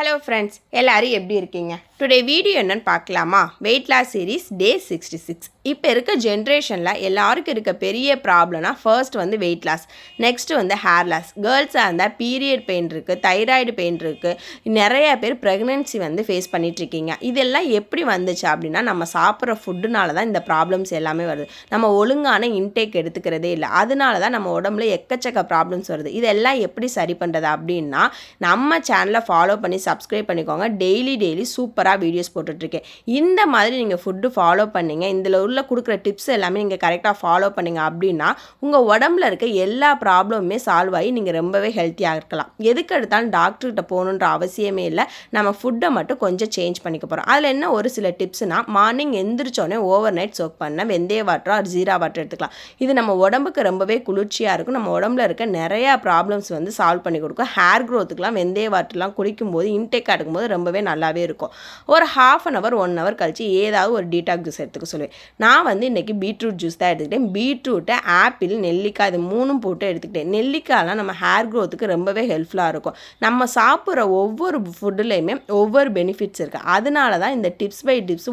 Hello friends, எல்லோரும் எப்படி இருக்கீங்க? டுடே வீடியோ என்னென்னு பார்க்கலாமா? Weight loss series day 66. இப்போ இருக்க ஜென்ரேஷனில் எல்லாருக்கும் இருக்க பெரிய ப்ராப்ளம்னா ஃபர்ஸ்ட் வந்து வெயிட் லாஸ், நெக்ஸ்ட்டு வந்து ஹேர் லாஸ். கேர்ள்ஸாக இருந்தால் பீரியட் பெயின் இருக்குது, தைராய்டு பெயின் இருக்குது, நிறையா பேர் ப்ரெக்னென்சி வந்து ஃபேஸ் பண்ணிகிட்ருக்கீங்க. இதெல்லாம் எப்படி வந்துச்சு அப்படின்னா நம்ம சாப்பிட்ற ஃபுட்டுனால தான் இந்த ப்ராப்ளம்ஸ் எல்லாமே வருது. நம்ம ஒழுங்கான இன்டேக் எடுத்துக்கிறதே இல்லை, அதனால தான் நம்ம உடம்புல எக்கச்சக்க ப்ராப்ளம்ஸ் வருது. இதெல்லாம் எப்படி சரி பண்ணுறது அப்படின்னா நம்ம சேனலை ஃபாலோ பண்ணி சப்ஸ்கிரைப் பண்ணிக்கோங்க. டெய்லி சூப்பராக வீடியோஸ் போட்டுட்ருக்கேன். இந்த மாதிரி நீங்கள் ஃபுட்டு ஃபாலோ பண்ணிங்க, இதில் உள்ள கொடுக்குற டிப்ஸ் எல்லாமே நீங்கள் கரெக்டாக ஃபாலோ பண்ணிங்க அப்படின்னா உங்கள் உடம்புல இருக்க எல்லா ப்ராப்ளமுமே சால்வ் ஆகி நீங்கள் ரொம்பவே ஹெல்த்தியாக இருக்கலாம். எதுக்கு எடுத்தாலும் டாக்டர்கிட்ட போகணுன்ற அவசியமே இல்லை. நம்ம ஃபுட்டை மட்டும் கொஞ்சம் சேஞ்ச் பண்ணிக்க போகிறோம். அதில் என்ன ஒரு சில டிப்ஸ்னால், மார்னிங் எந்திரிச்சோடனே ஓவர் நைட் சோக் பண்ண வெந்தய வாட்டர் ஆர் ஜீரா வாட்டர் எடுத்துக்கலாம். இது நம்ம உடம்புக்கு ரொம்பவே குளிர்ச்சியாக இருக்கும். நம்ம உடம்புல இருக்க நிறையா ப்ராப்ளம்ஸ் வந்து சால்வ் பண்ணி கொடுக்கும். ஹேர் க்ரோத்துக்குலாம் வெந்தய வாட்டர்லாம் குடிக்கும்போது இன்டேக் எடுக்கும்போது ரொம்பவே நல்லாவே இருக்கும். ஒரு ½ அன் ஹவர் 1 ஹவர் கழிச்சு ஏதாவது ஒரு டீடாக் ஜூஸ் எடுத்துக்க சொல்லுவேன். நான் வந்து இன்றைக்கி பீட்ரூட் ஜூஸ் தான் எடுத்துக்கிட்டேன். பீட்ரூட்டை, ஆப்பிள், நெல்லிக்காய் இது 3 போட்டு எடுத்துக்கிட்டேன். நெல்லிக்காயெலாம் நம்ம ஹேர் க்ரோத்துக்கு ரொம்பவே ஹெல்ப்ஃபுல்லாக இருக்கும். நம்ம சாப்பிட்ற ஒவ்வொரு ஃபுட்டுலேயுமே ஒவ்வொரு பெனிஃபிட்ஸ் இருக்குது. அதனால தான் இந்த tips by tips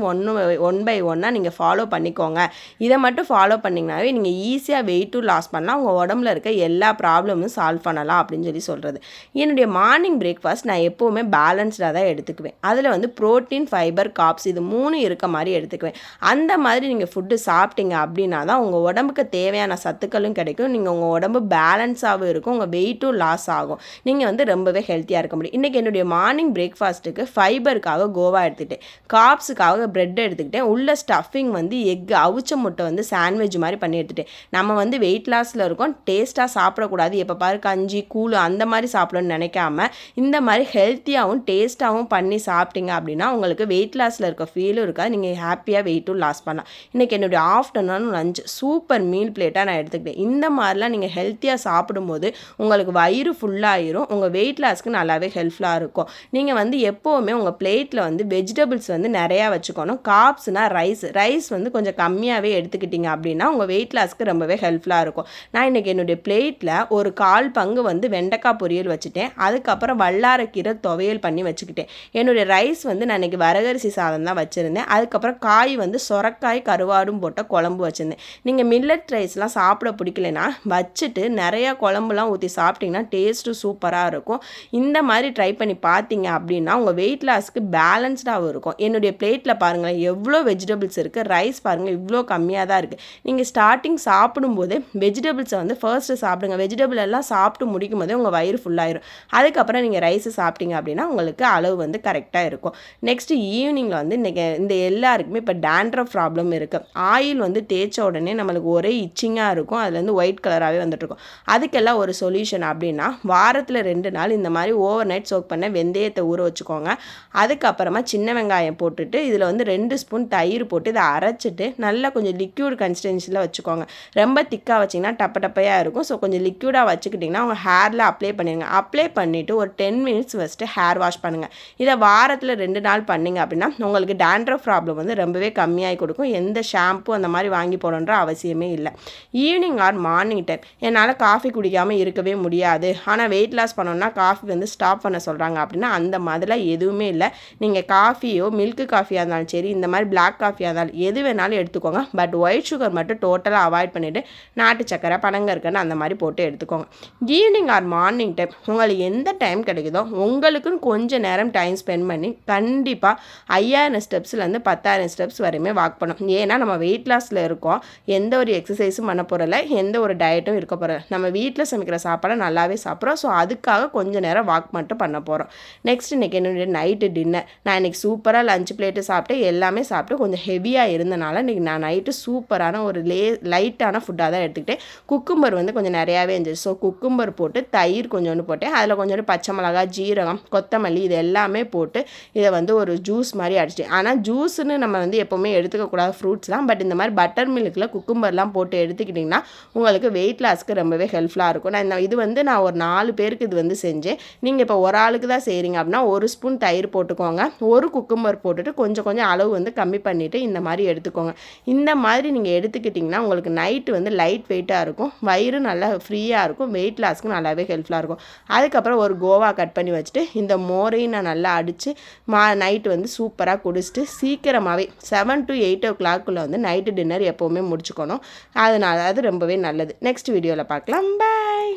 one by ஒன்னாக நீங்கள் ஃபாலோ பண்ணிக்கோங்க. இதை மட்டும் ஃபாலோ பண்ணிங்கனாவே நீங்கள் ஈஸியாக வெயிட்டும் லாஸ் பண்ணலாம், உங்கள் உடம்புல இருக்க எல்லா ப்ராப்ளமும் சால்வ் பண்ணலாம் அப்படின்னு சொல்கிறது. என்னுடைய மார்னிங் பிரேக்ஃபாஸ்ட் நான் எப்போவுமே பேலன்ஸ்டாக தான் எடுத்துக்குவேன். அதில் வந்து ப்ரோட்டீன், ஃபைபர், கார்ப்ஸ் இது 3 இருக்க மாதிரி எடுத்துக்குவேன். அந்த மாதிரி நீங்கள் ஃபுட்டு சாப்பிட்டீங்க அப்படின்னா தான் உங்கள் உடம்புக்கு தேவையான சத்துக்களும் கிடைக்கும், நீங்கள் உங்கள் உடம்பு பேலன்ஸாகவும் இருக்கும், உங்கள் வெயிட்டும் லாஸ் ஆகும், நீங்கள் வந்து ரொம்பவே ஹெல்த்தியாக இருக்க முடியும். இன்றைக்கி என்னுடைய மார்னிங் பிரேக்ஃபாஸ்ட்டுக்கு ஃபைபருக்காக கோவா எடுத்துக்கிட்டேன், கார்ப்ஸுக்காக ப்ரெட் எடுத்துக்கிட்டேன், உள்ள ஸ்டஃபிங் வந்து எக் அவிச்ச முட்டை வந்து சாண்ட்விச் மாதிரி பண்ணி எடுத்துகிட்டேன். நம்ம வந்து வெயிட் லாஸில் இருக்கோம், டேஸ்ட்டாக சாப்பிடக்கூடாது, எப்போ பாரு கஞ்சி கூழ் அந்த மாதிரி சாப்பிடணும்னு நினைக்காம இந்த மாதிரி ஹெல்த்தியாகவும் டேஸ்ட்டாகவும் பண்ணி சாப்பிட்டீங்க அப்படின்னா உங்களுக்கு வெயிட் லாஸில் இருக்க ஃபீலும் இருக்காது, நீங்கள் ஹாப்பியாக வெயிட்டும் லாஸ் பண்ணலாம். இன்றைக்கி என்னுடைய ஆஃப்டர்நூன் லஞ்ச் சூப்பர் மீல் பிளேட்டாக நான் எடுத்துக்கிட்டேன். இந்த மாதிரிலாம் நீங்கள் ஹெல்த்தியாக சாப்பிடும்போது உங்களுக்கு வயிறு ஃபுல்லாகிரும், உங்கள் வெயிட் லாஸ்க்கு நல்லாவே ஹெல்ப்ஃபுல்லாக இருக்கும். நீங்கள் வந்து எப்போவுமே உங்கள் பிளேட்டில் வந்து வெஜிடபிள்ஸ் வந்து நிறையா வச்சுக்கணும். கார்ப்ஸ்னால் ரைஸ் வந்து கொஞ்சம் கம்மியாகவே எடுத்துக்கிட்டிங்க அப்படின்னா உங்கள் வெயிட் லாஸ்க்கு ரொம்பவே ஹெல்ப்ஃபுல்லாக இருக்கும். நான் இன்றைக்கி என்னுடைய பிளேட்டில் ஒரு 1/4 பங்கு வந்து வெண்டைக்காய் பொரியல் வச்சுட்டேன், அதுக்கப்புறம் வல்லாரக்கீரை துவையல் பண்ணி வச்சுக்கிட்டேன். என்னுடைய ரைஸ் வந்து நான் இன்றைக்கி வரகரிசி சாதம் தான் வச்சுருந்தேன். அதுக்கப்புறம் காய் வந்து சொரக்காய் கருவாடும் போட்ட குழம்பு வச்சுருந்தேன். நீங்கள் மில்லட் ரைஸ்லாம் சாப்பிட பிடிக்கலைன்னா வச்சுட்டு நிறையா குழம்புலாம் ஊற்றி சாப்பிட்டிங்கன்னா டேஸ்ட்டு சூப்பராக இருக்கும். இந்த மாதிரி ட்ரை பண்ணி பார்த்தீங்க அப்படின்னா உங்கள் வெயிட் லாஸ்க்கு பேலன்ஸ்டாகவும் இருக்கும். என்னுடைய பிளேட்டில் பாருங்களேன் எவ்வளோ வெஜிடபிள்ஸ் இருக்குது, ரைஸ் பாருங்கள் இவ்வளோ கம்மியாக தான் இருக்குது. நீங்கள் ஸ்டார்டிங் சாப்பிடும்போது வெஜிடபிள்ஸை வந்து ஃபர்ஸ்ட்டு சாப்பிடுங்க. வெஜிடபிள் எல்லாம் சாப்பிட்டு முடிக்கும் போதே உங்கள் வயிறு ஃபுல்லாயிரும். அதுக்கப்புறம் நீங்கள் ரைஸை சாப்பிட்டீங்க அப்படின்னா உங்களுக்கு அளவு வந்து கரெக்டாக இருக்கும். நெக்ஸ்ட்டு ஈவினிங்கில் வந்து இன்றைக்கி இந்த எல்லாருக்குமே இப்போ டேண்ட்ரஃப் ப்ராப்ளம் இருக்குது. ஆயில் வந்து தேய்ச்ச உடனே நம்மளுக்கு ஒரே இச்சிங்காக இருக்கும், அதுலேருந்து ஒயிட் கலராகவே வந்துட்டுருக்கும். அதுக்கெல்லாம் ஒரு சொல்யூஷன் அப்படின்னா வாரத்தில் 2 நாள் இந்த மாதிரி ஓவர் நைட் சோக் பண்ண வெந்தயத்தை ஊற வச்சுக்கோங்க. அதுக்கப்புறமா சின்ன வெங்காயம் போட்டுட்டு இதில் வந்து 2 ஸ்பூன் தயிர் போட்டு இதை அரைச்சிட்டு நல்லா கொஞ்சம் லிக்யூட் கன்சிஸ்டன்சியில் வச்சுக்கோங்க. ரொம்ப திக்காக வச்சிங்கன்னா டப்பையாக இருக்கும். ஸோ கொஞ்சம் லிக்யூடாக வச்சுக்கிட்டிங்கன்னா உங்கள் ஹேரில் அப்ளை பண்ணிடுங்க. அப்ளை பண்ணிவிட்டு ஒரு 10 மினிட்ஸ் ஃபஸ்ட்டு ஹேர் வாஷ் பண்ணுங்கள். இதை வாரத்தில் 2 நாள் பண்ணிங்க அப்படின்னா உங்களுக்கு டேண்ட்ரஃப் ப்ராப்ளம் வந்து ரொம்பவே கம்மியாகி கொடுக்கும். எந்த ஷாம்பு அந்த மாதிரி வாங்கி போடணுன்ற அவசியமே இல்லை. ஈவினிங் ஆர் மார்னிங் டைம் என்னால் காஃபி குடிக்காமல் இருக்கவே முடியாது, ஆனால் வெயிட் லாஸ் பண்ணோன்னா காஃபி வந்து ஸ்டாப் பண்ண சொல்கிறாங்க அப்படின்னா அந்த மாதிரிலாம் எதுவுமே இல்லை. நீங்கள் காஃபியோ மில்க் காஃபியாக இருந்தாலும் சரி, இந்த மாதிரி பிளாக் காஃபியாக இருந்தாலும் எது வேணாலும் எடுத்துக்கோங்க. பட் ஒயிட் சுகர் மட்டும் டோட்டலாக அவாய்ட் பண்ணிவிட்டு நாட்டு சக்கரை, பனங்கற்கண்டு அந்த மாதிரி போட்டு எடுத்துக்கோங்க. ஈவினிங் ஆர் மார்னிங் டைம் உங்களுக்கு எந்த டைம் கிடைக்குதோ உங்களுக்குன்னு கொஞ்சம் நேரம் டைம் ஸ்பெண்ட் பண்ணி கண்டிப்பாக 5000 ஸ்டெப்ஸ்லேருந்து 10,000 ஸ்டெப்ஸ் வரையுமே வாக் பண்ணணும். ஏன்னா நம்ம வெயிட் லாஸில் இருக்கோம், எந்த ஒரு எக்ஸசைஸும் பண்ண போகிறல, எந்த ஒரு டயட்டும் இருக்க போகிறல, நம்ம வீட்டில் சமைக்கிற சாப்பாடை நல்லாவே சாப்பிட்றோம். ஸோ அதுக்காக கொஞ்சம் நேரம் வாக் மட்டும் பண்ண போகிறோம். நெக்ஸ்ட் இன்றைக்கி என்னுடைய நைட்டு டின்னர், நான் இன்றைக்கி சூப்பராக லஞ்ச் பிளேட்டு சாப்பிட்டு எல்லாமே சாப்பிட்டு கொஞ்சம் ஹெவியாக இருந்தனால இன்றைக்கி நான் நைட்டு சூப்பரான ஒரு லைட்டான ஃபுட்டாக தான் எடுத்துக்கிட்டேன். குக்கும்பர் வந்து கொஞ்சம் நிறையாவே இருந்துச்சு. ஸோ குக்கும்பர் போட்டு தயிர் கொஞ்சோண்டு போட்டேன், அதில் கொஞ்சோண்டு பச்சை மிளகாய், ஜீரகம், கொத்தமல்லி இது எல்லாமே போட்டு இதை வந்து ஒரு ஜூஸ் மாதிரி அடிச்சிட்டேன். ஆனால் ஜூஸ்ன்னு நம்ம வந்து எப்போவுமே எடுத்துக்கக்கூடாது, ஃப்ரூட்ஸ் தான். பட் இந்த மாதிரி பட்டர் மில்கில் குக்கும்பர்லாம் போட்டு எடுத்துக்கிட்டிங்கன்னா உங்களுக்கு வெயிட் லாஸ்க்கு ரொம்பவே ஹெல்ப்ஃபுல்லாக இருக்கும். நான் ஒரு 4 பேருக்கு இது வந்து செஞ்சேன். நீங்கள் இப்போ ஒரு ஆளுக்கு தான் செய்கிறீங்க அப்படின்னா 1 ஸ்பூன் தயிர் போட்டுக்கோங்க. ஒரு குக்கும்பர் போட்டுட்டு கொஞ்சம் கொஞ்சம் அளவு வந்து கம்மி பண்ணிவிட்டு இந்த மாதிரி எடுத்துக்கோங்க. இந்த மாதிரி நீங்கள் எடுத்துக்கிட்டிங்கன்னா உங்களுக்கு நைட்டு வந்து லைட் வெயிட்டாக இருக்கும், வயிறு நல்லா ஃப்ரீயாக இருக்கும், வெயிட் லாஸ்க்கு நல்லாவே ஹெல்ப்ஃபுல்லாக இருக்கும். அதுக்கப்புறம் ஒரு கோவா கட் பண்ணி வச்சுட்டு இந்த மோரையும் நான் நல்லா அடித்து நைட்டு வந்து சூப்பராக குடிச்சிட்டு சீக்கிரமாகவே 7 to 8 o'clock வந்து நைட்டு டின்னர் எப்போவுமே முடிச்சுக்கணும். அதனால் அது ரொம்பவே நல்லது. நெக்ஸ்ட் வீடியோவில் பார்க்கலாம். பாய்.